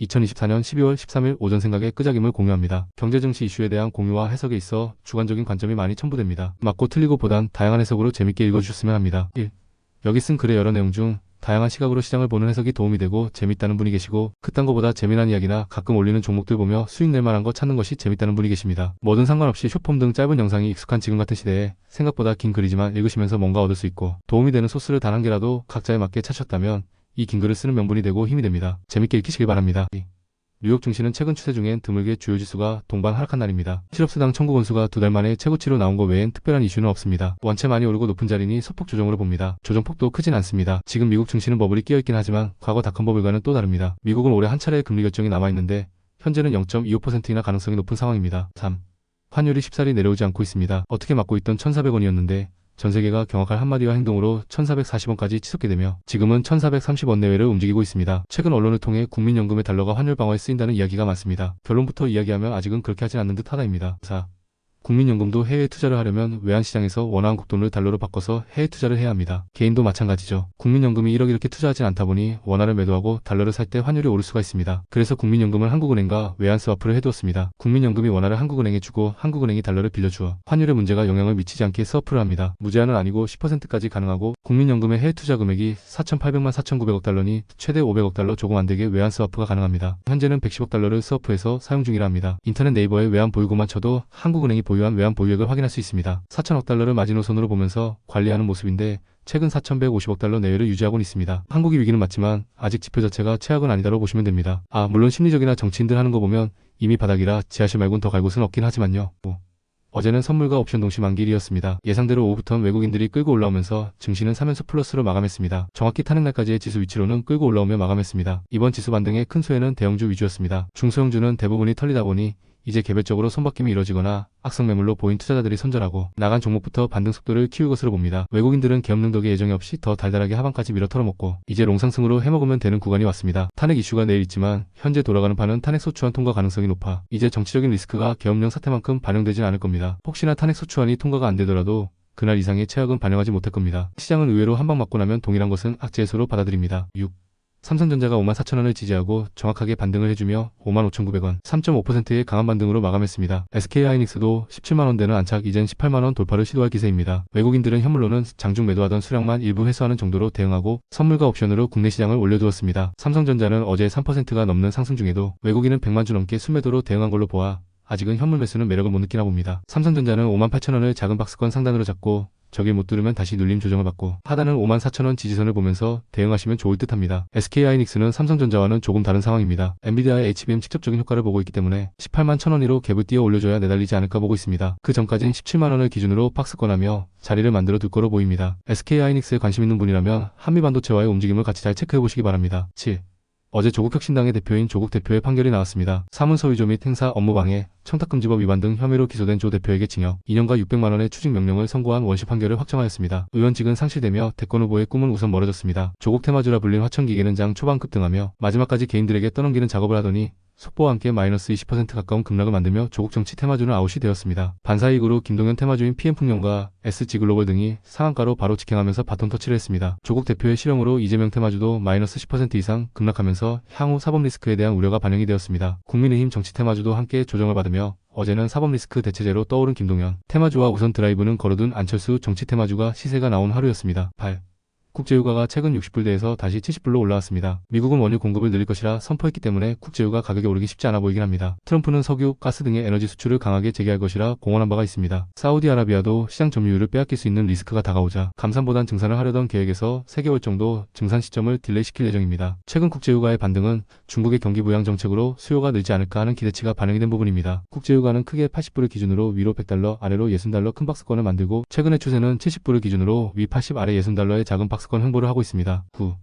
2024년 12월 13일 오전 생각의 끄적임을 공유합니다. 경제 증시 이슈에 대한 공유와 해석에 있어 주관적인 관점이 많이 첨부됩니다. 맞고 틀리고 보단 다양한 해석으로 재밌게 읽어주셨으면 합니다. 1. 여기 쓴 글의 여러 내용 중 다양한 시각으로 시장을 보는 해석이 도움이 되고 재밌다는 분이 계시고 그딴 거보다 재미난 이야기나 가끔 올리는 종목들 보며 수익 낼 만한 거 찾는 것이 재밌다는 분이 계십니다. 뭐든 상관없이 숏폼 등 짧은 영상이 익숙한 지금 같은 시대에 생각보다 긴 글이지만 읽으시면서 뭔가 얻을 수 있고 도움이 되는 소스를 단 한 개라도 각자에 맞게 찾으셨다면 이 긴 글을 쓰는 명분이 되고 힘이 됩니다. 재밌게 읽히시길 바랍니다. 뉴욕 증시는 최근 추세 중엔 드물게 주요 지수가 동반 하락한 날입니다. 실업수당 청구 건수가 2달 만에 최고치로 나온 것 외엔 특별한 이슈는 없습니다. 원체 많이 오르고 높은 자리니 소폭 조정으로 봅니다. 조정폭도 크진 않습니다. 지금 미국 증시는 버블이 끼어있긴 하지만 과거 닷컴 버블과는 또 다릅니다. 미국은 올해 한 차례의 금리 결정이 남아있는데 현재는 0.25%이나 가능성이 높은 상황입니다. 3. 환율이 쉽사리 내려오지 않고 있습니다. 어떻게 맞고 있던 1,400원이었는데 전세계가 경악할 한마디와 행동으로 1,440원까지 치솟게 되며 지금은 1,430원 내외를 움직이고 있습니다. 최근 언론을 통해 국민연금의 달러가 환율 방어에 쓰인다는 이야기가 많습니다. 결론부터 이야기하면 아직은 그렇게 하진 않는 듯 하다입니다. 4. 국민연금도 해외 투자를 하려면 외환시장에서 원화한 국돈을 달러로 바꿔서 해외 투자를 해야 합니다. 개인도 마찬가지죠. 국민연금이 1억 이렇게 투자하진 않다 보니 원화를 매도하고 달러를 살 때 환율이 오를 수가 있습니다. 그래서 국민연금은 한국은행과 외환 스와프를 해두었습니다. 국민연금이 원화를 한국은행에 주고 한국은행이 달러를 빌려주어 환율에 문제가 영향을 미치지 않게 스와프를 합니다. 무제한은 아니고 10%까지 가능하고 국민연금의 해외 투자 금액이 4,800만 4,900억 달러니 최대 500억 달러 조금 안되게 외환 스와프가 가능합니다. 현재는 110억 달러를 스와프해서 사용 중이라 합니다. 인터넷 네이버에 외환 보유고만 쳐도 한국은행이 보유한 외환 보유액을 확인할 수 있습니다. 4,000억 달러를 마지노선으로 보면서 관리하는 모습인데 최근 4,150억 달러 내외를 유지하고는 있습니다. 한국이 위기는 맞지만 아직 지표 자체가 최악은 아니다로 보시면 됩니다. 물론 심리적이나 정치인들 하는 거 보면 이미 바닥이라 지하실 말곤 더 갈 곳은 없긴 하지만요. 어제는 선물과 옵션 동시 만기일이었습니다. 예상대로 오후부터 외국인들이 끌고 올라오면서 증시는 3연속 플러스로 마감했습니다. 정확히 탄핵날까지의 지수 위치로는 끌고 올라오며 마감했습니다. 이번 지수 반등의 큰 수혜는 대형주 위주였습니다. 중소형주는 대부분이 털리다 보니 이제 개별적으로 손바뀜이 이뤄지거나 악성 매물로 보인 투자자들이 선절하고 나간 종목부터 반등 속도를 키울 것으로 봅니다. 외국인들은 계엄령 덕에 예정이 없이 더 달달하게 하방까지 밀어 털어먹고 이제 롱상승으로 해먹으면 되는 구간이 왔습니다. 탄핵 이슈가 내일 있지만 현재 돌아가는 판은 탄핵 소추안 통과 가능성이 높아 이제 정치적인 리스크가 계엄령 사태만큼 반영되진 않을 겁니다. 혹시나 탄핵 소추안이 통과가 안 되더라도 그날 이상의 최악은 반영하지 못할 겁니다. 시장은 의외로 한방 맞고 나면 동일한 것은 악재 해소로 받아들입니다. 6. 삼성전자가 54,000원을 지지하고 정확하게 반등을 해주며 55,900원, 3.5%의 강한 반등으로 마감했습니다. SK하이닉스도 17만원대는 안착 이젠 18만원 돌파를 시도할 기세입니다. 외국인들은 현물로는 장중 매도하던 수량만 일부 회수하는 정도로 대응하고 선물과 옵션으로 국내 시장을 올려두었습니다. 삼성전자는 어제 3%가 넘는 상승 중에도 외국인은 100만 주 넘게 순매도로 대응한 걸로 보아 아직은 현물 매수는 매력을 못 느끼나 봅니다. 삼성전자는 58,000원을 작은 박스권 상단으로 잡고 저길 못 뚫으면 다시 눌림 조정을 받고 하단은 54,000원 지지선을 보면서 대응하시면 좋을 듯합니다. SK하이닉스는 삼성전자와는 조금 다른 상황입니다. 엔비디아의 HBM 직접적인 효과를 보고 있기 때문에 18만 1,000원으로 갭을 띄어 올려줘야 내달리지 않을까 보고 있습니다. 그 전까진 17만원을 기준으로 박스권하며 자리를 만들어 둘 거로 보입니다. SK하이닉스에 관심 있는 분이라면 한미반도체와의 움직임을 같이 잘 체크해 보시기 바랍니다. 7. 어제 조국혁신당의 대표인 조국 대표의 판결이 나왔습니다. 사문서 위조 및 행사 업무방해, 청탁금지법 위반 등 혐의로 기소된 조 대표에게 징역 2년과 600만원의 추징 명령을 선고한 원시 판결을 확정하였습니다. 의원직은 상실되며 대권 후보의 꿈은 우선 멀어졌습니다. 조국 테마주라 불린 화천기계는 장 초반 급등하며 마지막까지 개인들에게 떠넘기는 작업을 하더니 속보와 함께 마이너스 20% 가까운 급락을 만들며 조국 정치 테마주는 아웃이 되었습니다. 반사이익으로 김동연 테마주인 PM풍년과 SG글로벌 등이 상한가로 바로 직행하면서 바톤 터치를 했습니다. 조국 대표의 실형으로 이재명 테마주도 마이너스 10% 이상 급락하면서 향후 사법 리스크에 대한 우려가 반영이 되었습니다. 국민의힘 정치 테마주도 함께 조정을 받으며 어제는 사법 리스크 대체제로 떠오른 김동연 테마주와 우선 드라이브는 걸어둔 안철수 정치 테마주가 시세가 나온 하루였습니다. 8. 국제유가가 최근 60불대에서 다시 70불로 올라왔습니다. 미국은 원유 공급을 늘릴 것이라 선포했기 때문에 국제유가 가격이 오르기 쉽지 않아 보이긴 합니다. 트럼프는 석유, 가스 등의 에너지 수출을 강하게 재개할 것이라 공언한 바가 있습니다. 사우디아라비아도 시장 점유율을 빼앗길 수 있는 리스크가 다가오자 감산보단 증산을 하려던 계획에서 3개월 정도 증산 시점을 딜레이시킬 예정입니다. 최근 국제유가의 반등은 중국의 경기 부양 정책으로 수요가 늘지 않을까 하는 기대치가 반영이 된 부분입니다. 국제유가는 크게 80불을 기준으로 위로 100달러, 아래로 60달러 큰 박스권을 만들고 최근의 추세는 70불을 기준으로 위 80, 아래 60달러의 작은 박스권 횡보를 하고 있습니다. 9.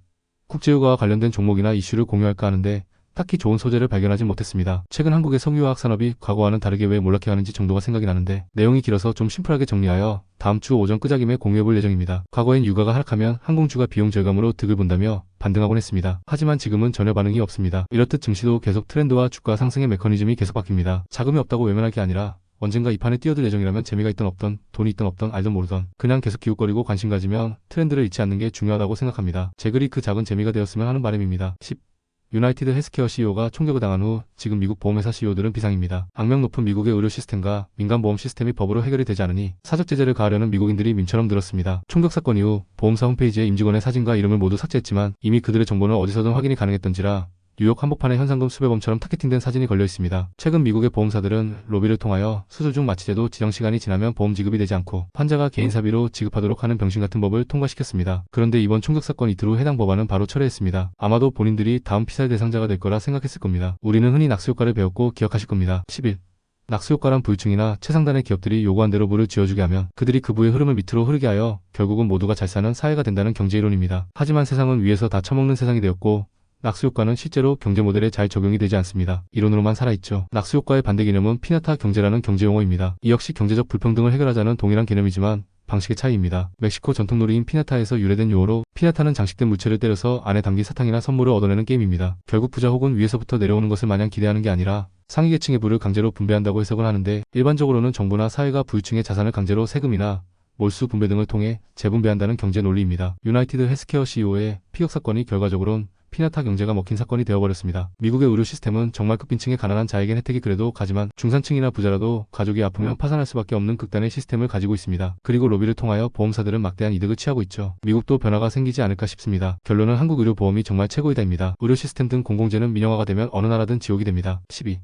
국제유가와 관련된 종목이나 이슈를 공유할까 하는데 딱히 좋은 소재를 발견하지 못했습니다. 최근 한국의 석유화학 산업이 과거와는 다르게 왜 몰락해가는지 정도가 생각이 나는데 내용이 길어서 좀 심플하게 정리하여 다음 주 오전 끄적임에 공유해볼 예정입니다. 과거엔 유가가 하락하면 항공주가 비용 절감으로 득을 본다며 반등하곤 했습니다. 하지만 지금은 전혀 반응이 없습니다. 이렇듯 증시도 계속 트렌드와 주가 상승의 메커니즘이 계속 바뀝니다. 자금이 없다고 외면할 게 아니라 언젠가 이 판에 뛰어들 예정이라면 재미가 있던 없던 돈이 있던 없던 알던 모르던 그냥 계속 기웃거리고 관심 가지면 트렌드를 잊지 않는 게 중요하다고 생각합니다. 제 글이 그 작은 재미가 되었으면 하는 바람입니다. 10. 유나이티드 헬스케어 CEO가 총격을 당한 후 지금 미국 보험회사 CEO들은 비상입니다. 악명 높은 미국의 의료 시스템과 민간보험 시스템이 법으로 해결이 되지 않으니 사적 제재를 가하려는 미국인들이 민처럼 늘었습니다. 총격 사건 이후 보험사 홈페이지에 임직원의 사진과 이름을 모두 삭제했지만 이미 그들의 정보는 어디서든 확인이 가능했던지라 뉴욕 한복판에 현상금 수배범처럼 타겟팅된 사진이 걸려 있습니다. 최근 미국의 보험사들은 로비를 통하여 수술 중 마취제도 지정 시간이 지나면 보험 지급이 되지 않고 환자가 개인 사비로 지급하도록 하는 병신 같은 법을 통과시켰습니다. 그런데 이번 총격 사건 이틀 후 해당 법안은 바로 철회했습니다. 아마도 본인들이 다음 피살 대상자가 될 거라 생각했을 겁니다. 우리는 흔히 낙수효과를 배웠고 기억하실 겁니다. 11. 낙수효과란 부유층이나 최상단의 기업들이 요구한 대로 부를 지어주게 하면 그들이 그 부의 흐름을 밑으로 흐르게 하여 결국은 모두가 잘 사는 사회가 된다는 경제이론입니다. 하지만 세상은 위에서 다 처먹는 세상이 되었고 낙수효과는 실제로 경제 모델에 잘 적용이 되지 않습니다. 이론으로만 살아있죠. 낙수효과의 반대 개념은 피나타 경제라는 경제용어입니다. 이 역시 경제적 불평등을 해결하자는 동일한 개념이지만 방식의 차이입니다. 멕시코 전통놀이인 피나타에서 유래된 용어로 피나타는 장식된 물체를 때려서 안에 담긴 사탕이나 선물을 얻어내는 게임입니다. 결국 부자 혹은 위에서부터 내려오는 것을 마냥 기대하는 게 아니라 상위 계층의 부를 강제로 분배한다고 해석을 하는데 일반적으로는 정부나 사회가 부유층의 자산을 강제로 세금이나 몰수 분배 등을 통해 재분배한다는 경제 논리입니다. 유나이티드 헬스케어 CEO의 피격 사건이 결과적으로는 피나타 경제가 먹힌 사건이 되어버렸습니다. 미국의 의료 시스템은 정말 끝빈층의 가난한 자에겐 혜택이 그래도 가지만 중산층이나 부자라도 가족이 아프면 파산할 수밖에 없는 극단의 시스템을 가지고 있습니다. 그리고 로비를 통하여 보험사들은 막대한 이득을 취하고 있죠. 미국도 변화가 생기지 않을까 싶습니다. 결론은 한국 의료보험이 정말 최고이다입니다. 의료 시스템 등 공공재는 민영화가 되면 어느 나라든 지옥이 됩니다. 12.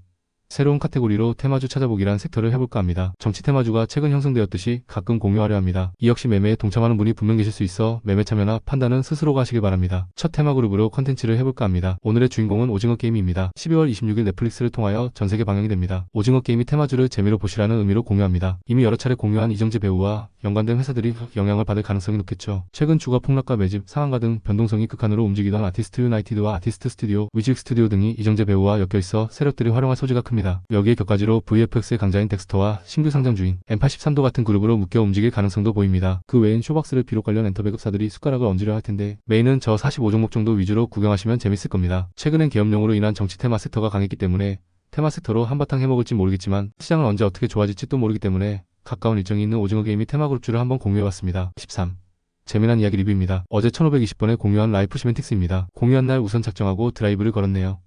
새로운 카테고리로 테마주 찾아보기란 섹터를 해볼까 합니다. 정치 테마주가 최근 형성되었듯이 가끔 공유하려 합니다. 이 역시 매매에 동참하는 분이 분명 계실 수 있어 매매 참여나 판단은 스스로가 하시길 바랍니다. 첫 테마 그룹으로 컨텐츠를 해볼까 합니다. 오늘의 주인공은 오징어 게임입니다. 12월 26일 넷플릭스를 통하여 전세계 방영이 됩니다. 오징어 게임이 테마주를 재미로 보시라는 의미로 공유합니다. 이미 여러 차례 공유한 이정재 배우와 연관된 회사들이 영향을 받을 가능성이 높겠죠. 최근 주가 폭락과 매집, 상한가 등 변동성이 극한으로 움직이던 아티스트 유나이티드와 아티스트 스튜디오, 뮤직 스튜디오 등이 이정재 배우와 엮여있어 세력들이 활용할 소지가 큽니다. 여기에 격가지로 VFX의 강자인 덱스터와 신규 상장주인 M83도 같은 그룹으로 묶여 움직일 가능성도 보입니다. 그 외엔 쇼박스를 비롯 관련 엔터 배급사들이 숟가락을 얹으려 할 텐데 메인은 저 45종목 정도 위주로 구경하시면 재밌을 겁니다. 최근엔 계엄령으로 인한 정치 테마 섹터가 강했기 때문에 테마 섹터로 한바탕 해먹을지 모르겠지만 시장은 언제 어떻게 좋아질지 또 모르기 때문에 가까운 일정이 있는 오징어 게임이 테마 그룹주를 한번 공유해봤습니다. 13. 재미난 이야기 리뷰입니다. 어제 1520번에 공유한 라이프 시멘틱스입니다. 공유한 날 우선 작정하고 드라이브를 걸었네요.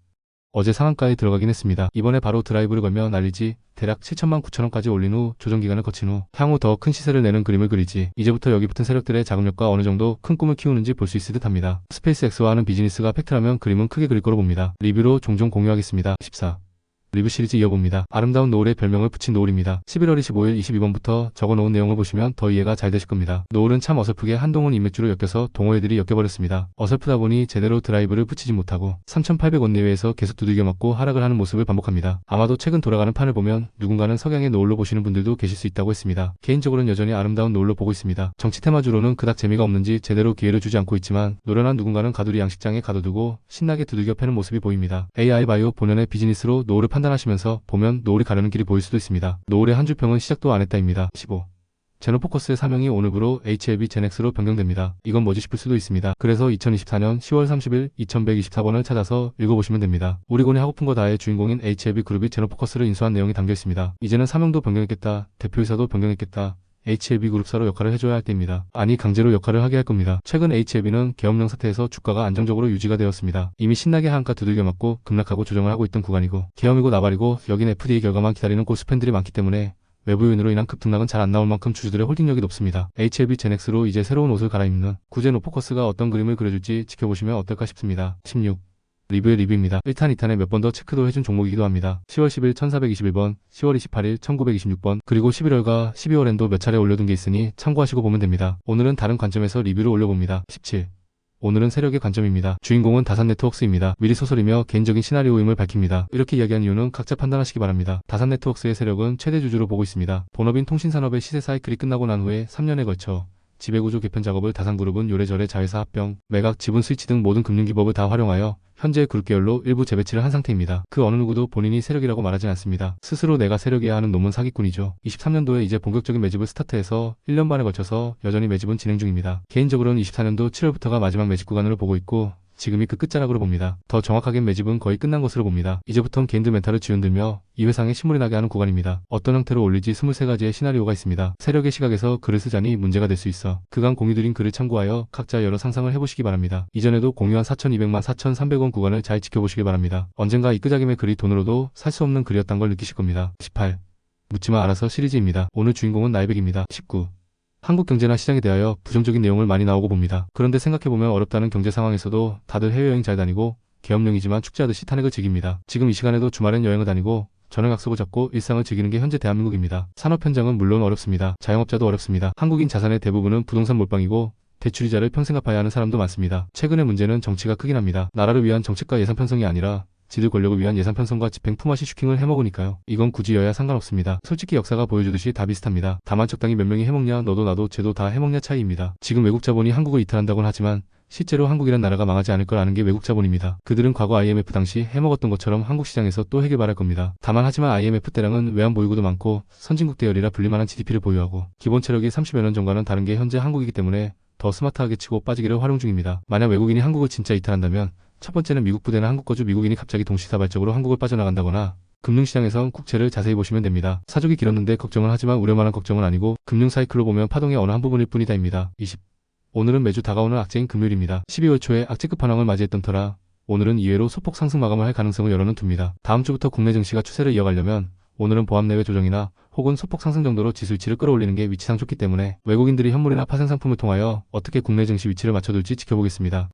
어제 상한가에 들어가긴 했습니다. 이번에 바로 드라이브를 걸면 날리지 대략 7천만 9천원까지 올린 후 조정기간을 거친 후 향후 더 큰 시세를 내는 그림을 그리지 이제부터 여기 붙은 세력들의 자금력과 어느 정도 큰 꿈을 키우는지 볼 수 있을 듯 합니다. 스페이스X와 하는 비즈니스가 팩트라면 그림은 크게 그릴 거로 봅니다. 리뷰로 종종 공유하겠습니다. 14. 리뷰 시리즈 이어봅니다. 아름다운 노을의 별명을 붙인 노을입니다. 11월 25일 22번부터 적어놓은 내용을 보시면 더 이해가 잘 되실 겁니다. 노을은 참 어설프게 한동훈 인맥주로 엮여서 동호회들이 엮여버렸습니다. 어설프다 보니 제대로 드라이브를 붙이지 못하고 3,800원 내외에서 계속 두들겨 맞고 하락을 하는 모습을 반복합니다. 아마도 최근 돌아가는 판을 보면 누군가는 석양의 노을로 보시는 분들도 계실 수 있다고 했습니다. 개인적으로는 여전히 아름다운 노을로 보고 있습니다. 정치 테마주로는 그닥 재미가 없는지 제대로 기회를 주지 않고 있지만 노련한 누군가는 가두리 양식장에 가둬두고 신나게 두들겨 패는 모습이 보입니다. AI 바이오 본연의 비즈니스로 노을을 판단하시면서 보면 노을이 가려는 길이 보일 수도 있습니다. 노을의 한 줄평은 시작도 안 했다입니다. 15. 제노포커스의 사명이 오늘부로 HLB 제넥스로 변경됩니다. 이건 뭐지 싶을 수도 있습니다. 그래서 2024년 10월 30일 2124번을 찾아서 읽어보시면 됩니다. 오리곤이 하고픈 거 다의 주인공인 HLB 그룹이 제노포커스를 인수한 내용이 담겨 있습니다. 이제는 사명도 변경했겠다, 대표이사도 변경했겠다. HLB 그룹사로 역할을 해줘야 할 때입니다. 아니 강제로 역할을 하게 할 겁니다. 최근 HLB는 계엄령 사태에서 주가가 안정적으로 유지가 되었습니다. 이미 신나게 한가 두들겨 맞고 급락하고 조정을 하고 있던 구간이고 계엄이고 나발이고 여긴 FDA 결과만 기다리는 골수팬들이 많기 때문에 외부 요인으로 인한 급등락은 잘 안 나올 만큼 주주들의 홀딩력이 높습니다. HLB 제넥스로 이제 새로운 옷을 갈아입는 구제노포커스가 어떤 그림을 그려줄지 지켜보시면 어떨까 싶습니다. 16. 리뷰의 리뷰입니다. 1탄 2탄에 몇 번 더 체크도 해준 종목이기도 합니다. 10월 10일 1421번, 10월 28일 1926번, 그리고 11월과 12월엔도 몇 차례 올려둔 게 있으니 참고하시고 보면 됩니다. 오늘은 다른 관점에서 리뷰를 올려봅니다. 17. 오늘은 세력의 관점입니다. 주인공은 다산네트웍스입니다. 미리 소설이며 개인적인 시나리오임을 밝힙니다. 이렇게 이야기한 이유는 각자 판단하시기 바랍니다. 다산네트웍스의 세력은 최대 주주로 보고 있습니다. 본업인 통신산업의 시세 사이클이 끝나고 난 후에 3년에 걸쳐 지배구조 개편 작업을 다산그룹은 요래저래 자회사 합병, 매각, 지분 스위치 등 모든 금융기법을 다 활용하여 현재 그룹 계열로 일부 재배치를 한 상태입니다. 그 어느 누구도 본인이 세력이라고 말하진 않습니다. 스스로 내가 세력이야 하는 놈은 사기꾼이죠. 23년도에 이제 본격적인 매집을 스타트해서 1년 반에 걸쳐서 여전히 매집은 진행 중입니다. 개인적으로는 24년도 7월부터가 마지막 매집 구간으로 보고 있고 지금이 그 끝자락으로 봅니다. 더 정확하게 매집은 거의 끝난 것으로 봅니다. 이제부턴 개인들 멘탈을 쥐어들며 이 회상에 신물이 나게 하는 구간입니다. 어떤 형태로 올릴지 23가지의 시나리오가 있습니다. 세력의 시각에서 글을 쓰자니 문제가 될 수 있어 그간 공유드린 글을 참고하여 각자 여러 상상을 해보시기 바랍니다. 이전에도 공유한 4,200만 4,300원 구간을 잘 지켜보시길 바랍니다. 언젠가 이 끄자김의 글이 돈으로도 살 수 없는 글이었단 걸 느끼실 겁니다. 18. 묻지마 알아서 시리즈입니다. 오늘 주인공은 나이백입니다. 19. 한국 경제나 시장에 대하여 부정적인 내용을 많이 나오고 봅니다. 그런데 생각해보면 어렵다는 경제 상황에서도 다들 해외여행 잘 다니고 계엄령이지만 축제하듯이 탄핵을 즐깁니다. 지금 이 시간에도 주말엔 여행을 다니고 저녁 약속을 잡고 일상을 즐기는 게 현재 대한민국입니다. 산업 현장은 물론 어렵습니다. 자영업자도 어렵습니다. 한국인 자산의 대부분은 부동산 몰빵이고 대출이자를 평생 갚아야 하는 사람도 많습니다. 최근의 문제는 정치가 크긴 합니다. 나라를 위한 정책과 예산 편성이 아니라 지들 권력을 위한 예산 편성과 집행 품앗이 슈킹을 해먹으니까요. 이건 굳이 여야 상관없습니다. 솔직히 역사가 보여주듯이 다 비슷합니다. 다만 적당히 몇 명이 해먹냐 너도 나도 쟤도 다 해먹냐 차이입니다. 지금 외국 자본이 한국을 이탈한다곤 하지만 실제로 한국이란 나라가 망하지 않을 걸 아는 게 외국 자본입니다. 그들은 과거 IMF 당시 해먹었던 것처럼 한국 시장에서 또 해길 바랄 겁니다. 다만 하지만 IMF 때랑은 외환 보유고도 많고 선진국 대열이라 불릴만한 GDP를 보유하고 기본 체력이 30여 년 전과는 다른 게 현재 한국이기 때문에 더 스마트하게 치고 빠지기를 활용 중입니다. 만약 외국인이 한국을 진짜 이탈한다면 첫 번째는 미국 부대나 한국 거주 미국인이 갑자기 동시다발적으로 한국을 빠져나간다거나 금융시장에선 국채를 자세히 보시면 됩니다. 사족이 길었는데 걱정은 하지만 우려만한 걱정은 아니고 금융 사이클로 보면 파동의 어느 한 부분일 뿐이다입니다. 20. 오늘은 매주 다가오는 악재인 금요일입니다. 12월 초에 악재 끝판왕을 맞이했던 터라 오늘은 이외로 소폭 상승 마감을 할 가능성을 열어는 둡니다. 다음 주부터 국내 증시가 추세를 이어가려면 오늘은 보합 내외 조정이나 혹은 소폭 상승 정도로 지수치를 끌어올리는 게 위치상 좋기 때문에 외국인들이 현물이나 파생 상품을 통하여 어떻게 국내 증시 위치를 맞춰둘지 지켜보겠습니다.